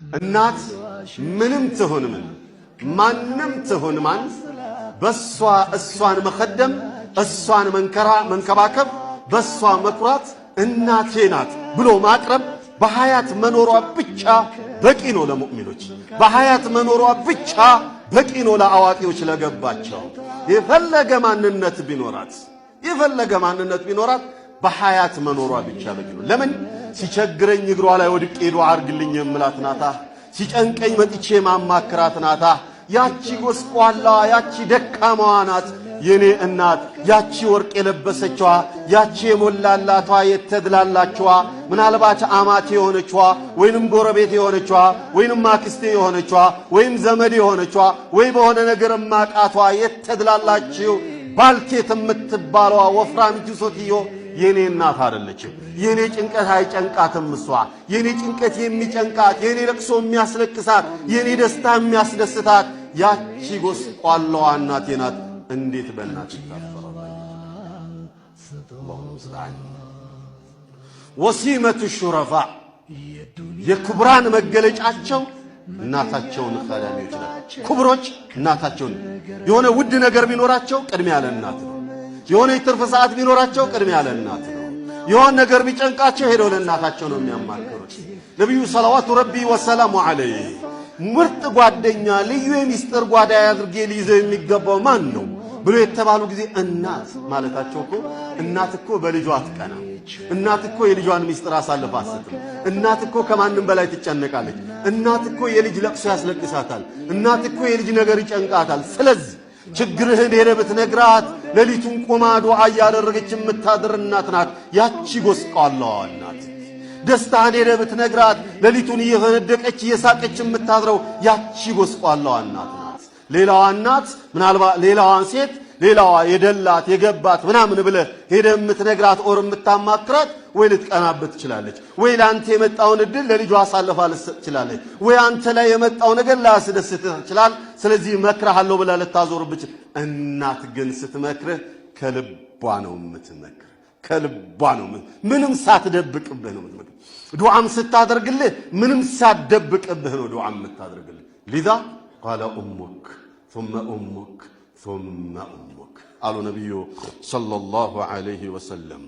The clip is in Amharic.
እናት ምንም ትሁን ምን ማንም ትሁን ማን በሷ እሷን መخدም እሷን መንከባከብ በሷ መኩራት እናቴ ናት ብሎ ማቅረብ በሐያት መኖሯ ብቻ በቂ ነው ለሙእሚኖች። በሐያት መኖሯ ብቻ በቂ ነው ለአዋቂዎች ለገባቸው። የፈለገ ማንነት ቢኖራት በሐያት መኖሯ ብቻ በቂ ነው። ለምን ሲቸግረኝ እግሯ ላይ ወድቄ ዱዓ አርግልኝ የምላት ናታ። ሲጨንቀኝ መጥቼ ማማክራት ናታ። ያቺ ጎስቋላ ያቺ ደካማዋ ናት የኔ እናት። ያቺ ወርቅ የለበሰችዋ ያቺ የሞላላቷ የተድላላችዋ ምናልባት አማቴ የሆነችዋ ወይንም ጎረቤት የሆነችዋ ወይንም አክስቴ የሆነችዋ ወይም ዘመድ የሆነችዋ ወይ በሆነ ነገር ማቃቷ የተድላላችሁ ባልቴት የምትባለዋ ወፍራም ጁሶትዮ የኔ እናት አይደለችም። የኔ ጭንቀት አይጨንቃትም። እሷ የኔ ጭንቀት የሚጨንቃት የኔ ለቅሶ የሚያስለቅሳት የኔ ደስታ የሚያስደስታት ያቺ ጎስቋላዋ እናቴ ናት። እንዴት በእናት ይታፈራል? ወሲመቱ ሹረፋ የክብራን መገለጫቸው እናታቸውን ኸዳሚዎች ናቸው። ክብሮች እናታቸውን የሆነ ውድ ነገር ቢኖራቸው ቅድሚያ ለእናት ነው። የሆነ የትርፍ ሰዓት ቢኖራቸው ቅድሚያ ለእናት ነው። የሆነ ነገር ቢጨንቃቸው ሄደው ለእናታቸው ነው የሚያማክሩት። ነብዩ ሰለዋቱ ረቢ ወሰላሙ ዐለይሂ ምርጥ ጓደኛ ልዩ የሚስጥር ጓዳ ያድርጌ ሊይዘው የሚገባው ማን ነው ብሎ የተባሉ ጊዜ እናት ማለታቸው እኮ እናት እኮ በልጇ አትቀና። እናት እኮ የልጇን ሚስጥር አሳልፋ አትሰጥም። እናት እኮ ከማንም በላይ ትጨነቃለች። እናት እኮ የልጅ ለቅሶ ያስለቅሳታል። እናት እኮ የልጅ ነገር ይጨንቃታል። ስለዚህ ችግርህን ሄደህ ብትነግራት ሌሊቱን ቆማ ዱዓ እያደረገች የምታድር እናት ናት ያቺ ጎስቋላዋ እናት። ደስታህን ሄደህ ብትነግራት ሌሊቱን እየፈነደቀች እየሳቀች የምታድረው ያቺ ጎስቋላዋ እናት ናት። ሌላዋ እናት ምናልባት ሌላዋን ሴት ሌላዋ የደላት የገባት ምናምን ብለህ ሄደህ የምትነግራት ኦር የምታማክራት ወይ ልትቀናበት ትችላለች፣ ወይ ለአንተ የመጣውን እድል ለልጇ አሳልፋ ልትሰጥ ትችላለች፣ ወይ አንተ ላይ የመጣው ነገር ላያስደስትህ ይችላል። ስለዚህ መክረሃለሁ ብላ ልታዞርብህ። እናት ግን ስትመክርህ ከልቧ ነው የምትመክር። ከልቧ ነው ምንም ሳትደብቅብህ ነው የምትመክር። ዱዓም ስታደርግልህ ምንም ሳትደብቅብህ ነው ዱዓ የምታደርግልህ። ሊዛ ቃለ ኡሙክ ثم أمك ثم أمك قالوا نبي صلى الله عليه وسلم